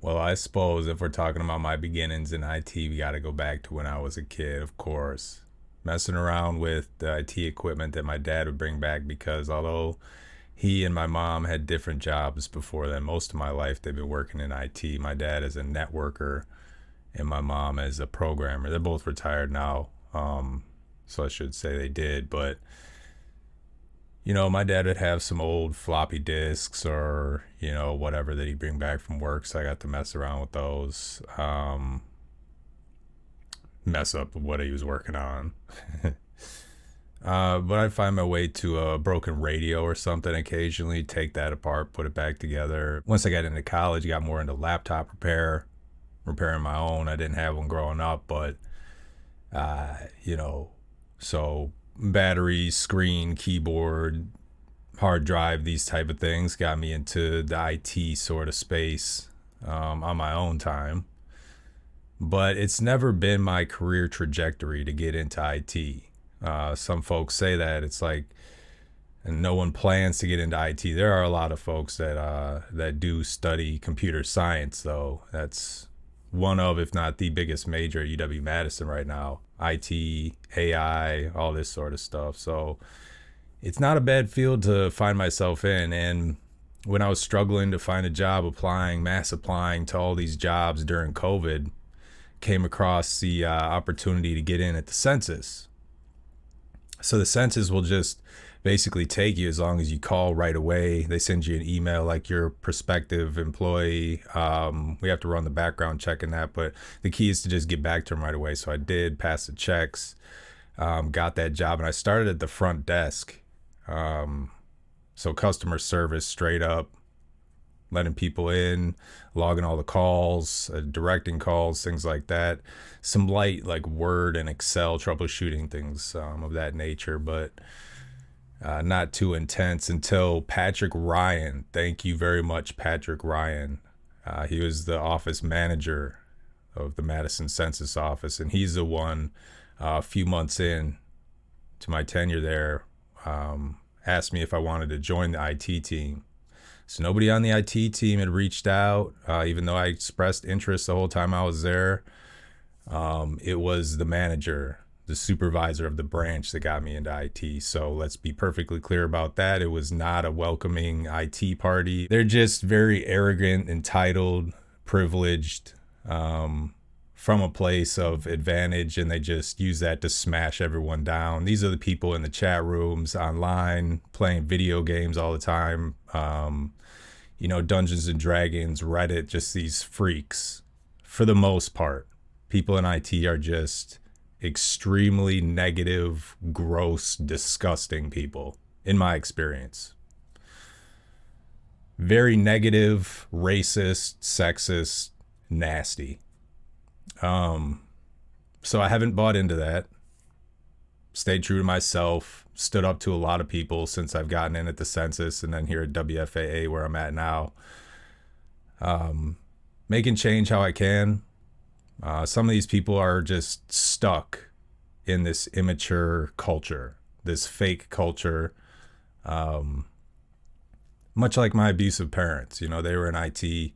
Well, I suppose if we're talking about my beginnings in IT, we got to go back to when I was a kid, of course. Messing around with the IT equipment that my dad would bring back because although he and my mom had different jobs before then, most of my life they've been working in IT. My dad is a networker and my mom is a programmer. They're both retired now. So I should say they did, but my dad would have some old floppy disks or, whatever that he'd bring back from work. So I got to mess around with those, mess up what he was working on. But I'd find my way to a broken radio or something occasionally, take that apart, put it back together. Once I got into college, got more into laptop repair, repairing my own. I didn't have one growing up, but, uh, you know, so battery, screen, keyboard, hard drive, these type of things got me into the IT sort of space on my own time. But it's never been my career trajectory to get into IT. Some folks say that it's like, and no one plans to get into IT. There are a lot of folks that do study computer science, though. That's one of, if not the biggest major at UW Madison right now. IT, AI, all this sort of stuff. So it's not a bad field to find myself in. And when I was struggling to find a job, mass applying to all these jobs during COVID, came across the opportunity to get in at the census. So the census will just basically take you as long as you call right away. They send you an email like your prospective employee. We have to run the background check in that, but the key is to just get back to them right away. So I did pass the checks, got that job, and I started at the front desk. So customer service straight up, letting people in, logging all the calls, directing calls, things like that. Some light like Word and Excel troubleshooting, things of that nature, but not too intense until Patrick Ryan. Thank you very much, Patrick Ryan. He was the office manager of the Madison Census office, and he's the one a few months in to my tenure there asked me if I wanted to join the IT team. So nobody on the IT team had reached out, even though I expressed interest the whole time I was there. It was the manager, the supervisor of the branch that got me into IT. So let's be perfectly clear about that. It was not a welcoming IT party. They're just very arrogant, entitled, privileged, from a place of advantage, and they just use that to smash everyone down. These are the people in the chat rooms, online, playing video games all the time. Dungeons and Dragons, Reddit, just these freaks. For the most part, people in IT are just extremely negative, gross, disgusting people, in my experience. Very negative, racist, sexist, nasty. So I haven't bought into that. Stayed true to myself, stood up to a lot of people since I've gotten in at the census and then here at WFAA where I'm at now. Making change how I can. Some of these people are just stuck in this immature culture, this fake culture. Much like my abusive parents, they were in IT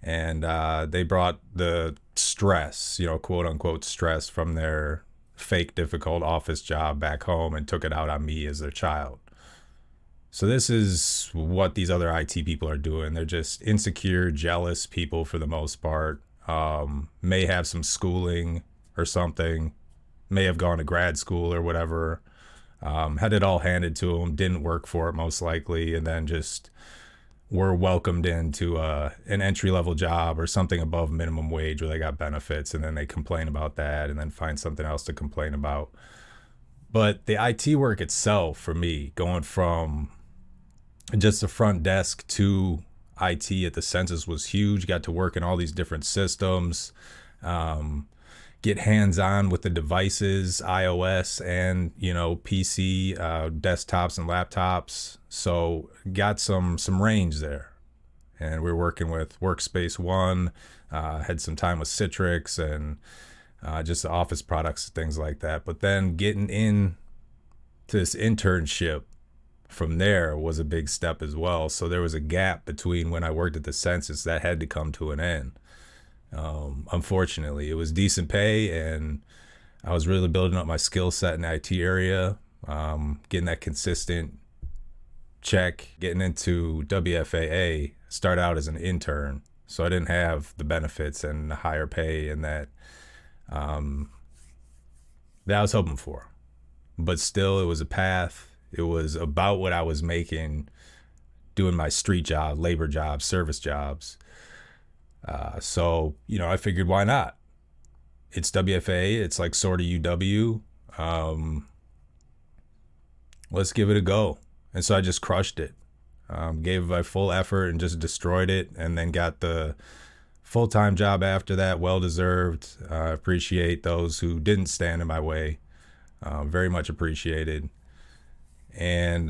and they brought the stress, quote unquote stress from their fake difficult office job back home and took it out on me as their child. So this is what these other IT people are doing. They're just insecure, jealous people for the most part. May have some schooling or something, may have gone to grad school or whatever. Had it all handed to them, didn't work for it most likely, and then just were welcomed into an entry-level job or something above minimum wage where they got benefits, and then they complain about that and then find something else to complain about. But the IT work itself, for me, going from just the front desk to IT at the census was huge. Got to work in all these different systems, get hands-on with the devices, iOS and PC, desktops and laptops. So got some range there, and we were working with Workspace ONE. Had some time with Citrix and just the office products, things like that. But then getting in to this internship from there was a big step as well. So there was a gap between when I worked at the census that had to come to an end. Unfortunately, it was decent pay, and I was really building up my skill set in the IT area, getting that consistent check, getting into WFAA. Start out as an intern, so I didn't have the benefits and the higher pay and that that I was hoping for. But still, it was a path. It was about what I was making doing my street job, labor jobs, service jobs. So, I figured, why not? It's WFA. It's like sort of UW. Let's give it a go. And so I just crushed it. Gave it my full effort and just destroyed it, and then got the full-time job after that. Well-deserved. Appreciate those who didn't stand in my way. Very much appreciated. And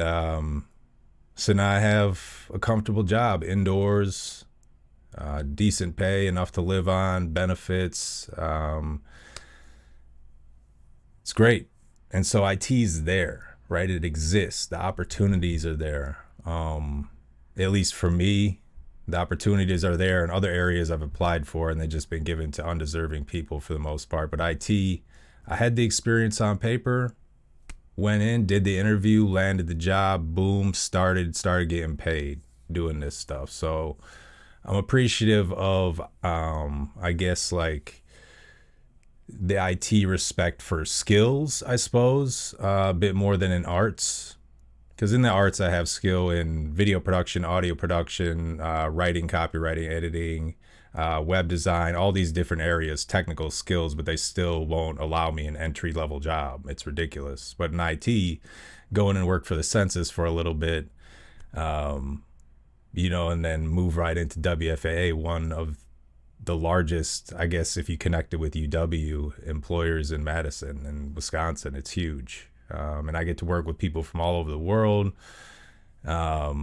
so now I have a comfortable job indoors, decent pay, enough to live on, benefits. It's great. And so IT's there, right? It exists. The opportunities are there. At least for me, the opportunities are there in other areas I've applied for, and they've just been given to undeserving people for the most part. But IT, I had the experience on paper, went in, did the interview, landed the job, boom, started getting paid doing this stuff. So I'm appreciative of, I guess, like the IT respect for skills, I suppose, a bit more than in arts. Because in the arts, I have skill in video production, audio production, writing, copywriting, editing, web design, all these different areas, technical skills, but they still won't allow me an entry-level job. It's ridiculous. But in IT, going and work for the census for a little bit, and then move right into WFAA, one of the largest, I guess, if you connect it with UW, employers in Madison and Wisconsin. It's huge. And I get to work with people from all over the world, all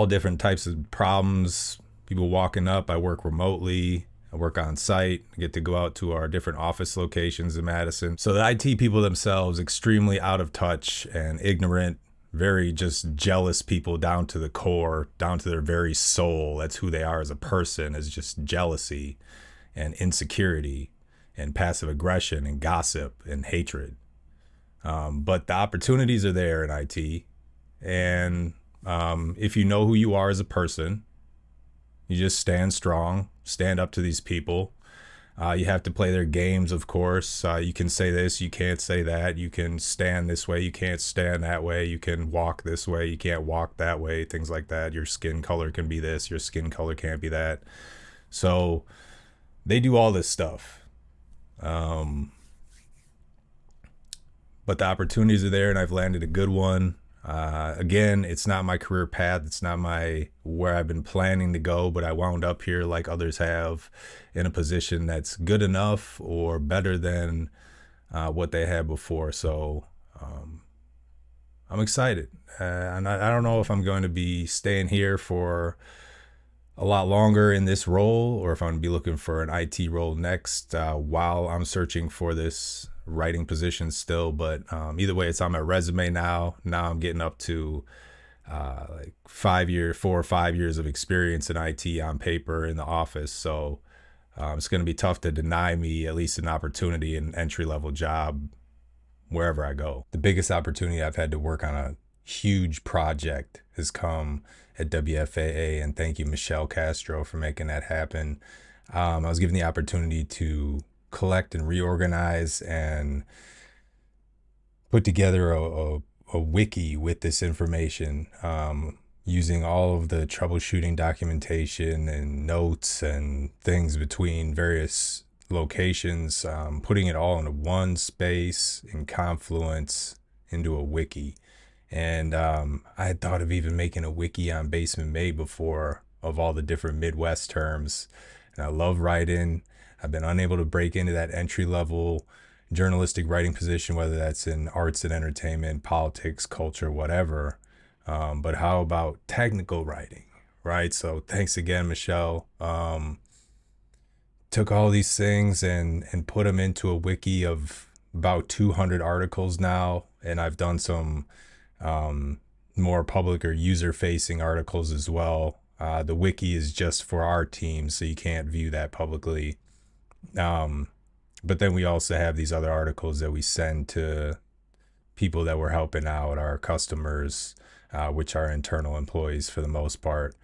different types of problems, people walking up. I work remotely. I work on site. I get to go out to our different office locations in Madison. So the IT people themselves, extremely out of touch and ignorant, very just jealous people down to the core, down to their very soul. That's who they are as a person, is just jealousy and insecurity and passive aggression and gossip and hatred. But the opportunities are there in IT. And if you know who you are as a person, you just stand strong, stand up to these people. You have to play their games, of course. You can say this, you can't say that. You can stand this way, you can't stand that way. You can walk this way, you can't walk that way, things like that. Your skin color can be this, your skin color can't be that. So they do all this stuff. But the opportunities are there, and I've landed a good one. Again, it's not my career path. It's not where I've been planning to go, but I wound up here like others have, in a position that's good enough or better than what they had before. So I'm excited. And I don't know if I'm going to be staying here for a lot longer in this role, or if I'm going to be looking for an IT role next while I'm searching for this writing position still. But either way, it's on my resume now. Now I'm getting up to like 4 or 5 years of experience in IT on paper in the office. So it's going to be tough to deny me at least an opportunity, an entry-level job wherever I go. The biggest opportunity I've had to work on a huge project has come at WFAA, and thank you, Michelle Castro, for making that happen. I was given the opportunity to collect and reorganize and put together a wiki with this information, using all of the troubleshooting documentation and notes and things between various locations, putting it all into one space in Confluence into a wiki. And I had thought of even making a wiki on Basement Made before, of all the different Midwest terms. And I love writing. I've been unable to break into that entry-level journalistic writing position, whether that's in arts and entertainment, politics, culture, whatever. But how about technical writing, right? So thanks again, Michelle. Took all these things and put them into a wiki of about 200 articles now. And I've done some more public or user facing articles as well. The wiki is just for our team, so you can't view that publicly. But then we also have these other articles that we send to people that we're helping out, our customers, which are internal employees for the most part.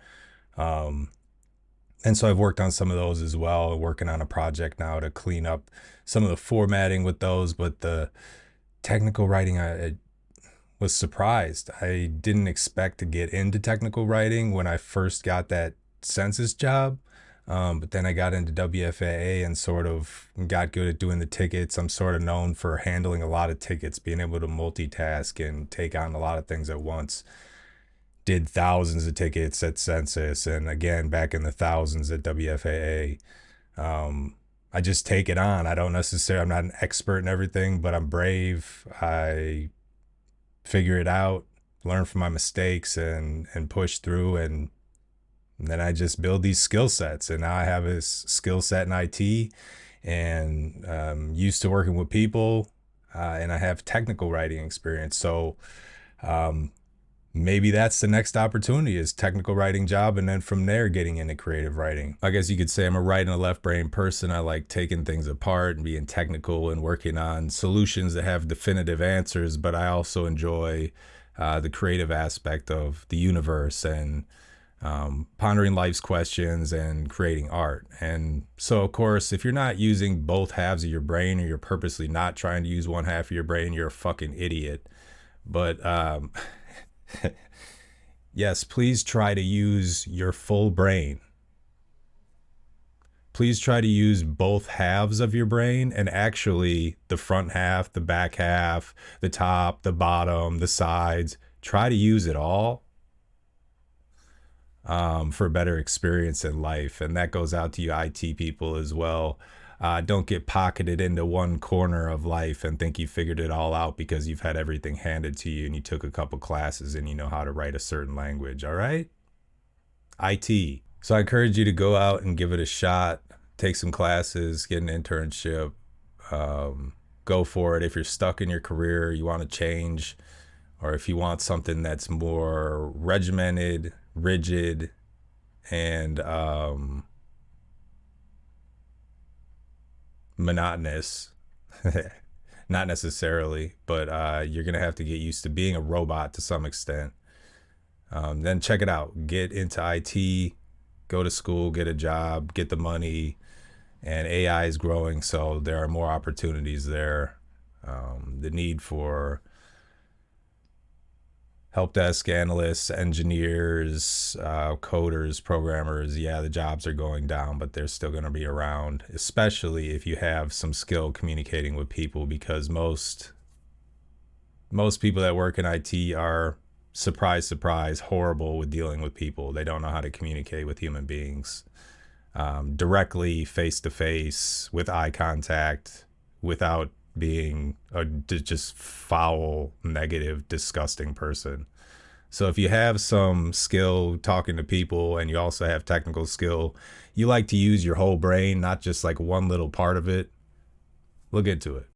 And so I've worked on some of those as well, working on a project now to clean up some of the formatting with those. But the technical writing, I was surprised. I didn't expect to get into technical writing when I first got that census job. But then I got into WFAA and sort of got good at doing the tickets. I'm sort of known for handling a lot of tickets, being able to multitask and take on a lot of things at once. Did thousands of tickets at census, and again, back in the thousands at WFAA. I just take it on. I'm not an expert in everything, but I'm brave. I figure it out, learn from my mistakes, and push through. And then I just build these skill sets. And now I have this skill set in IT, and used to working with people, and I have technical writing experience. So maybe that's the next opportunity, is technical writing job, and then from there getting into creative writing. I guess you could say I'm a right and a left brain person. I like taking things apart and being technical and working on solutions that have definitive answers, but I also enjoy the creative aspect of the universe and pondering life's questions and creating art. And so, of course, if you're not using both halves of your brain, or you're purposely not trying to use one half of your brain, you're a fucking idiot. But yes, please try to use your full brain. Please try to use both halves of your brain, and actually the front half, the back half, the top, the bottom, the sides. Try to use it all for a better experience in life. And that goes out to you IT people as well. Don't get pocketed into one corner of life and think you figured it all out because you've had everything handed to you and you took a couple classes and you know how to write a certain language. All right? IT. So I encourage you to go out and give it a shot, take some classes, get an internship, go for it. If you're stuck in your career, you want to change, or if you want something that's more regimented, rigid, and monotonous, not necessarily, but you're gonna have to get used to being a robot to some extent. Then check it out. Get into IT, go to school, get a job, get the money, and AI is growing, so there are more opportunities there. The need for help desk analysts, engineers, coders, programmers, yeah, the jobs are going down, but they're still going to be around, especially if you have some skill communicating with people, because most people that work in IT are, surprise, surprise, horrible with dealing with people. They don't know how to communicate with human beings directly, face to face, with eye contact, without being a just foul, negative, disgusting person. So if you have some skill talking to people and you also have technical skill, you like to use your whole brain, not just like one little part of it, look into it.